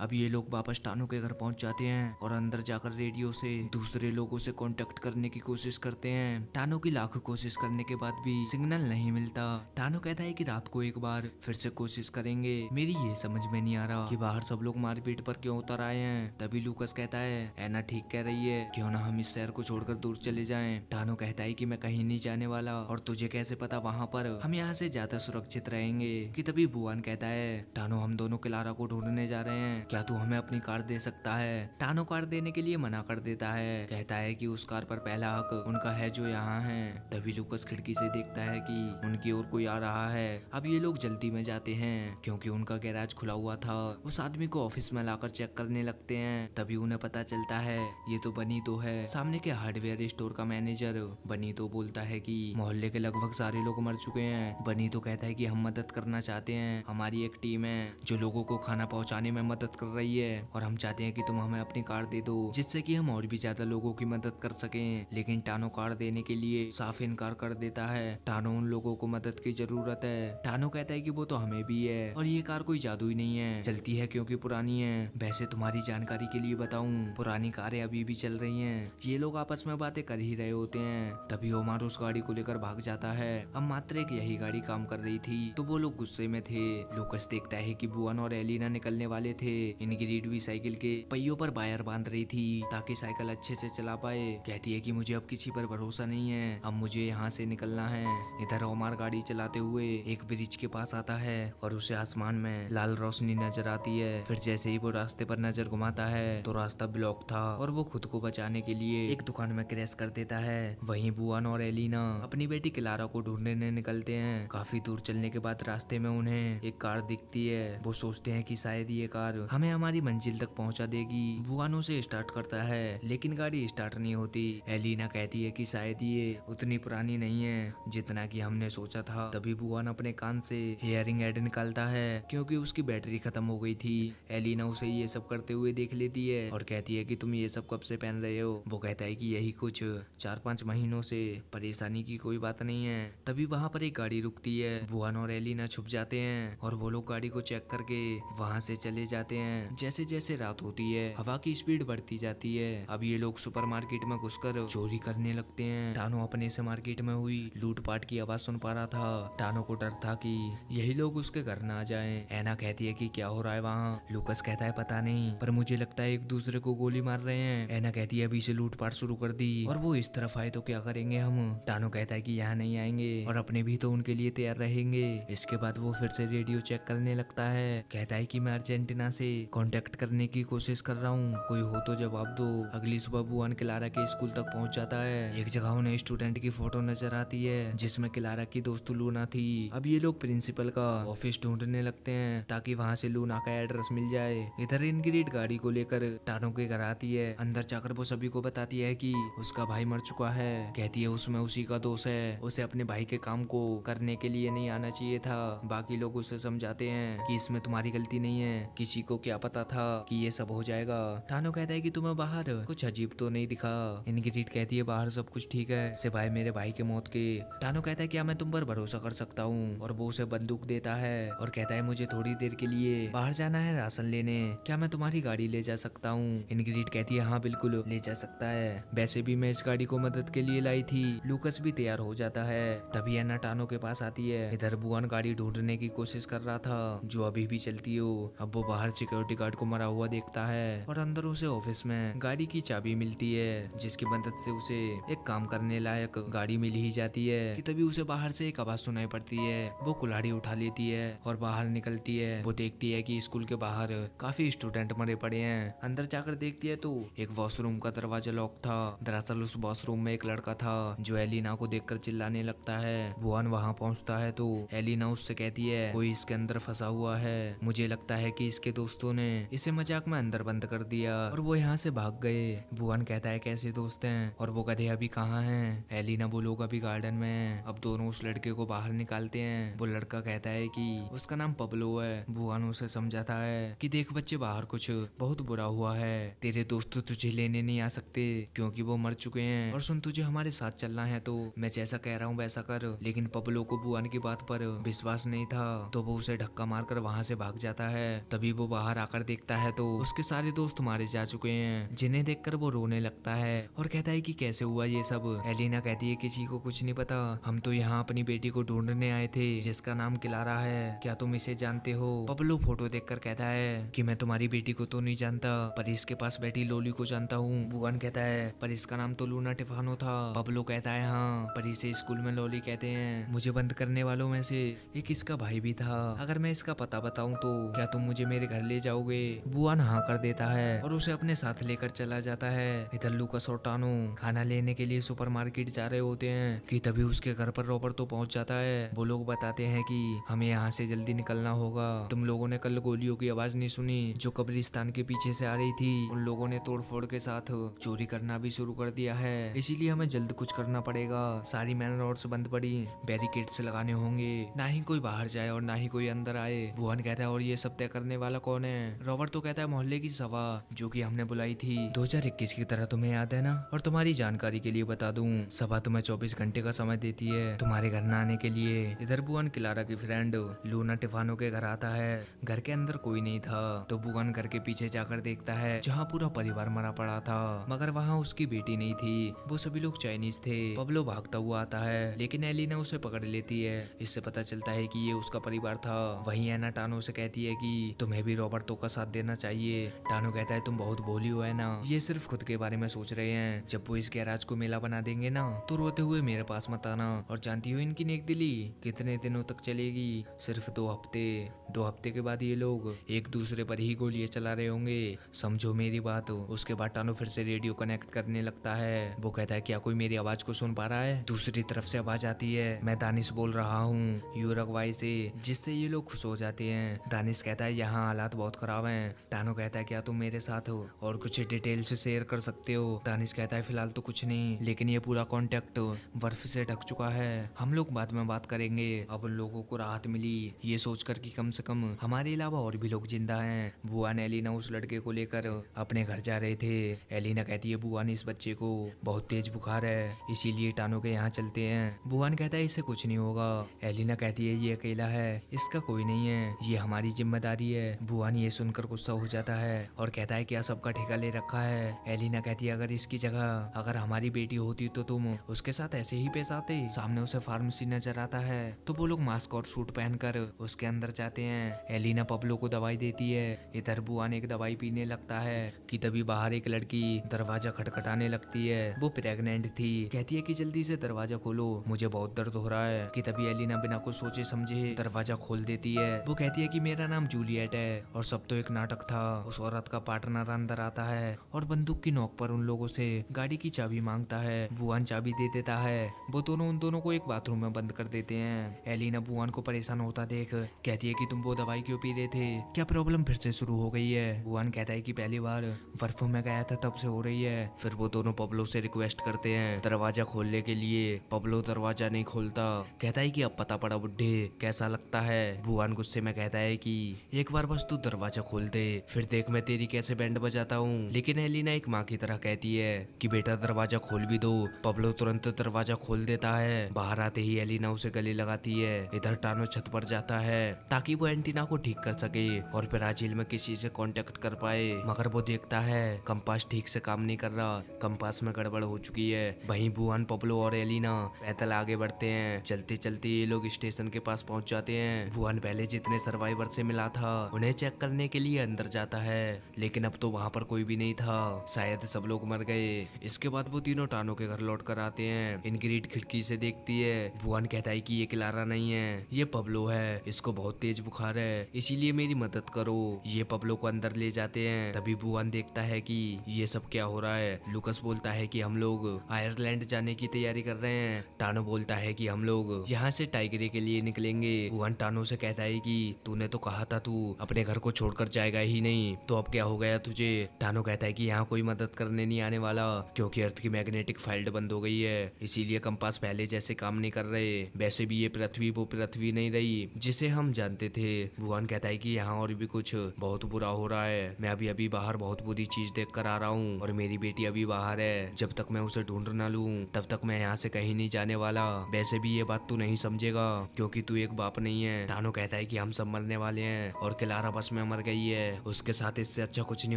अब ये लोग वापस टानो के घर पहुंच जाते हैं और अंदर जाकर रेडियो से दूसरे लोगों से कांटेक्ट करने की कोशिश करते हैं। टानो की लाखों कोशिश करने के बाद भी सिग्नल नहीं मिलता। टानो कहता है कि रात को एक बार फिर से कोशिश करेंगे। मेरी ये समझ में नहीं आ रहा कि बाहर सब लोग मारपीट पर क्यों उतर आए हैं। तभी लूकस कहता है एना ठीक कह रही है, क्यों ना हम इस शहर को छोड़कर दूर चले जाएं। टानो कहता है कि मैं कहीं नहीं जाने वाला और तुझे कैसे पता वहाँ पर हम यहाँ से ज्यादा सुरक्षित रहेंगे। कि तभी बुआन कहता है टानो हम दोनों क्लारा को ढूंढने जा रहे हैं, क्या तू हमें अपनी कार दे सकता है। टानो कार देने के लिए मना कर देता है, कहता है कि उस कार पर पहला हक उनका है जो यहाँ है। तभी लूकस खिड़की से देखता है कि उनकी ओर कोई आ रहा है। अब ये लोग जल्दी में जाते हैं क्योंकि उनका गैराज खुला हुआ था। उस आदमी को ऑफिस में लाकर चेक करने लगते हैं। तभी उन्हें पता चलता है ये तो बनी तो है, सामने के हार्डवेयर स्टोर का मैनेजर। बनी तो बोलता है कि मोहल्ले के लगभग सारे लोग मर चुके हैं। बनी तो कहता है कि हम मदद करना चाहते हैं, हमारी एक टीम है जो लोगों को खाना पहुंचाने में मदद कर रही है और हम चाहते हैं कि तुम हमें अपनी कार दे दो जिससे कि हम और भी ज्यादा लोगों की मदद कर सकें। लेकिन टानो कार देने के लिए साफ इनकार कर देता है। टानो उन लोगों को मदद की जरूरत है। टानो कहता है कि वो तो हमें भी है और ये कार कोई जादू ही नहीं है, चलती है क्योंकि पुरानी है। वैसे तुम्हारी जानकारी के लिए बताऊं, पुरानी कारें अभी भी चल रही हैं। ये लोग आपस में बातें कर ही रहे होते हैं। तभी ओमार उस गाड़ी को लेकर भाग जाता है। अब मात्र एक यही गाड़ी काम कर रही थी तो वो लोग गुस्से में थे। लूकस देखता है कि बुआन और एलिना निकलने वाले थे। इनग्रिड भी साइकिल के पहियों पर वायर बांध रही थी ताकि साइकिल अच्छे से चला पाए। कहती है कि मुझे अब किसी पर भरोसा नहीं है, अब मुझे यहाँ से निकलना है। इधर ओमार गाड़ी चलाते हुए एक ब्रिज के पास आता है और उसे आसमान में लाल रोशनी नजर आती है। फिर जैसे ही वो रास्ते पर नजर घुमाता है तो रास्ता ब्लॉक था और वो खुद को बचाने के लिए एक दुकान में क्रैश कर देता है। वहीं बुआन और एलिना अपनी बेटी क्लारा को ढूंढने निकलते हैं। काफी दूर चलने के बाद रास्ते में उन्हें एक कार दिखती है। वो सोचते हैं कि शायद ये कार हमें हमारी मंजिल तक पहुंचा देगी। बुआन उसे स्टार्ट करता है लेकिन गाड़ी स्टार्ट नहीं होती। एलिना कहती है कि शायद ये उतनी पुरानी नहीं है जितना कि हमने सोचा था। तभी बुआन अपने कान से हेयरिंग एड निकालता है क्योंकि उसकी बैटरी खत्म हो गई थी। एलिना उसे ये सब करते हुए देख लेती है और कहती है कि तुम ये सब कब से पहन रहे हो। वो कहता है कि यही कुछ 4-5 महीनों से, परेशानी की कोई बात नहीं है। तभी वहाँ पर एक गाड़ी रुकती है। बुआन और एलिना छुप जाते हैं और वो लोग गाड़ी को चेक करके वहाँ से चले जाते हैं। जैसे जैसे रात होती है हवा की स्पीड बढ़ती जाती है। अब ये लोग सुपरमार्केट में घुसकर चोरी करने लगते हैं। टानो अपने से मार्केट में हुई लूटपाट की आवाज सुन पा रहा था। टानो को डर था कि यही लोग उसके घर ना आ जाएं। एना कहती है कि क्या हो रहा है वहाँ। लूकस कहता है पता नहीं, पर मुझे लगता है एक दूसरे को गोली मार रहे हैं। एना कहती है अभी से लूटपाट शुरू कर दी और वो इस तरफ आए तो क्या करेंगे हम। टानो कहता है कि यहाँ नहीं आएंगे और अपने भी तो उनके लिए तैयार रहेंगे। इसके बाद वो फिर से रेडियो चेक करने लगता है। कहता है कि मैं अर्जेंटीना से कांटेक्ट करने की कोशिश कर रहा हूँ, कोई हो तो जवाब दो। अगली सुबह बुआन क्लारा के स्कूल तक पहुंच जाता है। एक जगह उन्हें स्टूडेंट की फोटो नजर आती है जिसमें क्लारा की दोस्त लूना थी। अब ये लोग प्रिंसिपल का ऑफिस ढूंढने लगते हैं ताकि वहाँ से लूना का एड्रेस मिल जाए। इधर इनग्रिड गाड़ी को लेकर टानो के घर आती है। अंदर जाकर वो सभी को बताती है कि उसका भाई मर चुका है। कहती है उसमें उसी का दोष है, उसे अपने भाई के काम को करने के लिए नहीं आना चाहिए था। बाकी लोग उसे समझाते हैं कि इसमें तुम्हारी गलती नहीं है, किसी को क्या पता था कि ये सब हो जाएगा। टानो कहता है कि तुम्हें बाहर कुछ अजीब तो नहीं दिखा। इनग्रिड कहती है बाहर सब कुछ ठीक है सिवाय मेरे भाई के मौत के। टानो कहता है क्या मैं तुम पर भरोसा कर सकता हूँ, और वो उसे बंदूक देता है और कहता है मुझे थोड़ी देर के लिए बाहर जाना है राशन लेने, क्या मैं तुम्हारी गाड़ी ले जा सकता हूँ। इनग्रिड कहती है हाँ बिल्कुल ले जा सकता है, वैसे भी मैं इस गाड़ी को मदद के लिए लाई थी। लूकस भी तैयार हो जाता है। तभी एना टानो के पास आती है। इधर बुआन गाड़ी ढूंढने की कोशिश कर रहा था जो अभी भी चलती हो। अब वो बाहर सिक्योरिटी गार्ड को मरा हुआ देखता है और अंदर उसे ऑफिस में गाड़ी की चाबी मिलती है जिसकी मदद से उसे एक काम करने लायक गाड़ी मिल ही जाती है। कि तभी उसे बाहर से एक आवाज सुनाई पड़ती है। वो कुल्हाड़ी उठा लेती है और बाहर निकलती है। वो देखती है कि स्कूल के बाहर काफी स्टूडेंट मरे पड़े हैं। अंदर जाकर देखती है तो एक वॉशरूम का दरवाजा लॉक था। दरअसल उस वॉशरूम में एक लड़का था जो एलिना को देखकर चिल्लाने लगता है। बुआन वहाँ पहुँचता है तो एलिना उससे कहती है कोई इसके अंदर फंसा हुआ है, मुझे लगता है कि इसके दोस्तों ने इसे मजाक में अंदर बंद कर दिया और वो यहाँ से भाग गए। बुआन कहता है कैसे दोस्त हैं, और वो गधे अभी कहाँ हैं। एलिना वो लोग अभी गार्डन में हैं। अब दोनों उस लड़के को बाहर निकालते हैं। वो लड़का कहता है कि उसका नाम पब्लो है। बुआन उसे समझाता है कि देख बच्चे बाहर कुछ बहुत बुरा हुआ है, तेरे दोस्त तुझे लेने नहीं आ सकते क्योंकि वो मर चुके हैं, और सुन तुझे हमारे साथ चलना है तो मैं जैसा कह रहा हूँ वैसा कर। लेकिन पब्लो को बुआन की बात पर विश्वास नहीं था तो वो उसे धक्का मारकर वहाँ से भाग जाता है। तभी वो बाहर बाहर आकर देखता है तो उसके सारे दोस्त मारे जा चुके हैं, जिन्हें देखकर वो रोने लगता है और कहता है कि कैसे हुआ ये सब। एलिना कहती है किसी को कुछ नहीं पता, हम तो यहाँ अपनी बेटी को ढूंढने आए थे जिसका नाम क्लारा है, क्या तुम इसे जानते हो? पब्लो फोटो देखकर कहता है कि मैं तुम्हारी बेटी को तो नहीं जानता, पर इसके पास बैठी लोली को जानता हूँ। बुआन कहता है पर इसका नाम तो लूना टिफानो था। पब्लो कहता है हाँ, पर इसे स्कूल में लोली कहते हैं। मुझे बंद करने वालों में से एक इसका भाई भी था, अगर मैं इसका पता बताऊं तो क्या तुम मुझे मेरे घर ले जाओगे? बुआन हाँ कर देता है और उसे अपने साथ लेकर चला जाता है। इधर लूकास और टानो खाना लेने के लिए सुपरमार्केट जा रहे होते हैं कि तभी उसके घर पर रॉबर्ट तो पहुंच जाता है। वो लोग बताते हैं कि हमें यहाँ से जल्दी निकलना होगा, तुम लोगों ने कल गोलियों की आवाज नहीं सुनी जो कब्रिस्तान के पीछे से आ रही थी? उन लोगों ने तोड़फोड़ के साथ चोरी करना भी शुरू कर दिया है, इसीलिए हमें जल्द कुछ करना पड़ेगा। सारी मैन रोड्स बंद पड़ी, बैरिकेड्स लगाने होंगे, ना ही कोई बाहर जाए और ना ही कोई अंदर आए। भुवन कहता है और ये सब तय करने वाला कौन है? रॉबर्ट तो कहता है मोहल्ले की सभा जो कि हमने बुलाई थी 2021 की तरह, तुम्हें याद है ना? और तुम्हारी जानकारी के लिए बता दूं, सभा तुम्हें 24 घंटे का समय देती है तुम्हारे घर न आने के लिए। इधर बुआन क्लारा की फ्रेंड लूना टिफानो के घर आता है। घर के अंदर कोई नहीं था तो बुआन घर के पीछे जाकर देखता है जहाँ पूरा परिवार मरा पड़ा था, मगर वहाँ उसकी बेटी नहीं थी, वो सभी लोग चाइनीज थे। पब्लो भागता हुआ आता है लेकिन एलिना उसे पकड़ लेती है, इससे पता चलता है कि ये उसका परिवार था। वहीं एना टानो से कहती है कि तुम्हें भी रॉबर्टो का साथ देना चाहिए। टानो कहता है तुम बहुत भोली हो एना, ये सिर्फ खुद के बारे में सोच रहे हैं, जब वो इस गैराज को मेला बना देंगे ना तो रोते हुए मेरे पास मत आना। और जानती हो इनकी नेकदिली कितने दिनों तक चलेगी? सिर्फ 2 हफ्ते। 2 हफ्ते के बाद ये लोग एक दूसरे पर ही गोलियां चला रहे होंगे, समझो मेरी बात। उसके बाद टानो फिर से रेडियो कनेक्ट करने लगता है। वो कहता है क्या कोई मेरी आवाज को सुन पा रहा है? दूसरी तरफ से आवाज आती है मैं दानिश बोल रहा हूँ यूरुग्वाई से, जिससे ये लोग खुश हो जाते हैं। दानिश कहता है यहाँ हालात बहुत खराब हैं। टानो कहता है क्या तुम मेरे साथ हो और कुछ डिटेल से शेयर कर सकते हो? दानिश कहता है फिलहाल तो कुछ नहीं, लेकिन ये पूरा कॉन्टेक्ट बर्फ से ढक चुका है, हम लोग बाद में बात करेंगे। अब उन लोगों को राहत मिली ये सोचकर कि कम से कम हमारे अलावा और भी लोग जिंदा हैं। बुआ ने एलिना उस लड़के को लेकर अपने घर जा रहे थे। एलिना कहती है बुआ ने इस बच्चे को बहुत तेज बुखार है, इसीलिए टानो के यहाँ चलते हैं। बुआन कहता है इससे कुछ नहीं होगा। एलिना कहती है ये अकेला है, इसका कोई नहीं है, ये हमारी जिम्मेदारी है। बुआन ये सुनकर गुस्सा हो जाता है और कहता है क्या सबका ठेका ले रखा है? एलिना कहती है अगर इसकी जगह अगर हमारी बेटी होती तो तुम उसके साथ ऐसे ही पेश आते? सामने उसे फार्मेसी नजर आता है तो वो लोग मास्क और सूट पहनकर उसके अंदर जाते हैं। एलिना पब्लो को दवाई देती है। इधर बुआन एक दवाई पीने लगता है कि तभी बाहर एक लड़की दरवाजा खटखटाने लगती है। वो प्रेग्नेंट थी, कहती है कि जल्दी से दरवाजा खोलो मुझे बहुत दर्द हो रहा है। कि तभी एलिना बिना कुछ सोचे समझे दरवाजा खोल देती है। वो कहती है कि मेरा नाम जूलियट है और सब तो एक नाटक था। उस औरत का पार्टनर अंदर आता है और बंदूक की नोक पर उन लोगों से गाड़ी की चाबी मांगता है। बुआन चाबी दे देता है। वो दोनों उन दोनों को एक बाथरूम में बंद कर देते हैं। एलिना बुआन को परेशान होता देख कहती है कि तुम वो दवाई क्यों पी रहे थे? क्या प्रॉब्लम फिर से शुरू हो गई है? बुआन कहता है कि पहली बार बर्फ में गया था तब से हो रही है। फिर वो दोनों पब्लो से रिक्वेस्ट करते हैं दरवाजा खोलने के लिए। पब्लो दरवाजा नहीं खोलता, कहता है कि अब पता पड़ा बुड्ढे कैसा लगता है। बुआन गुस्से में कहता है कि एक बार बस तू दरवाजा खोल दे, फिर देख मैं तेरी कैसे बैंड बजाता हूँ। लेकिन एलिना एक माँ की तरह कहती है कि बेटा दरवाजा खोल भी दो। पब्लो तुरंत दरवाजा खोल देता है। बाहर आते ही एलिना उसे गले लगाती है। इधर टानो छत पर जाता है ताकि वो एंटीना को ठीक कर सके और ब्राजील में किसी से कांटेक्ट कर पाए, मगर वो देखता है कंपास ठीक से काम नहीं कर रहा, कंपास में गड़बड़ हो चुकी है। वहीं बुआन पब्लो और एलिना पैदल आगे बढ़ते हैं। चलते चलते ये लोग स्टेशन के पास पहुंच जाते हैं। बुआन पहले जितने सर्वाइवर से मिला था उन्हें चेक करने के लिए अंदर जाता है, लेकिन अब तो वहाँ पर कोई भी नहीं था, शायद सब लोग मर गए। इसके बाद वो तीनों टानो के घर लौट कर आते हैं। इनग्रिड खिड़की से देखती है। बुआन कहता है कि ये क्लारा नहीं है, ये पब्लो है, इसको बहुत तेज बुखार है, इसीलिए मेरी मदद करो। ये पब्लो को अंदर ले जाते हैं। तभी बुआन देखता है कि ये सब क्या हो रहा है। लुकस बोलता है कि हम लोग आयरलैंड जाने की तैयारी कर रहे हैं। टानो बोलता है कि हम लोग यहाँ से टाइगरे के लिए निकलेंगे। बुआन टानो से कहता है कि तूने तो कहा था तू अपने घर को छोड़कर जाएगा ही नहीं, तो अब क्या हो गया तुझे? टानो कहता है कि यहाँ कोई मदद करने नहीं आने वाला, क्योंकि अर्थ की मैग्नेटिक फील्ड बंद हो गई है, इसीलिए कंपास पहले जैसे काम नहीं कर रहे। वैसे भी ये पृथ्वी वो पृथ्वी नहीं रही जिसे हम जानते थे। बुआन कहता है कि यहाँ और भी कुछ बहुत बुरा हो रहा है। मैं अभी अभी बाहर बहुत बुरी चीज देख कर आ रहा हूँ और मेरी बेटी अभी बाहर है। जब तक मैं उसे ढूंढ ना लूँ तब तक मैं यहाँ से कहीं नहीं जाने वाला। वैसे भी ये बात तू नहीं समझेगा क्योंकि तू एक बाप नहीं है। टानो कहता है कि हम सब मरने वाले हैं और क्लारा बस में मर गई है, उसके साथ इससे अच्छा कुछ नहीं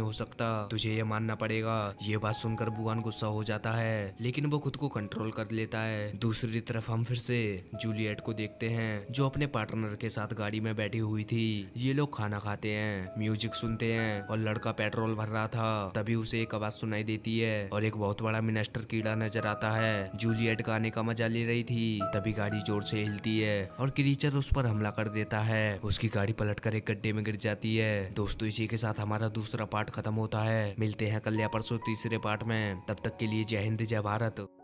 हो सकता, तुझे ये मानना पड़ेगा। ये बात सुनकर बुआन गुस्सा हो जाता है, लेकिन वो खुद को कंट्रोल कर लेता है। दूसरी तरफ हम फिर से जूलियट को देखते हैं, जो अपने पार्टनर के साथ गाड़ी में बैठी हुई थी। ये लोग खाना खाते हैं, म्यूजिक सुनते हैं और लड़का पेट्रोल भर रहा था। तभी उसे एक आवाज सुनाई देती है और एक बहुत बड़ा मिनिस्टर कीड़ा नजर आता है। जूलियट गाने का मजा ले रही थी, तभी गाड़ी जोर से हिलती है और क्रीचर उस पर हमला कर देता है। उसकी गाड़ी पलटकर एक गड्ढे में गिर जाती है। दोस्तों, इसी के साथ हमारा दूसरा पार्ट खत्म होता है। मिलते हैं कल या परसों तीसरे पार्ट में। तब तक के लिए जय हिंद, जय भारत।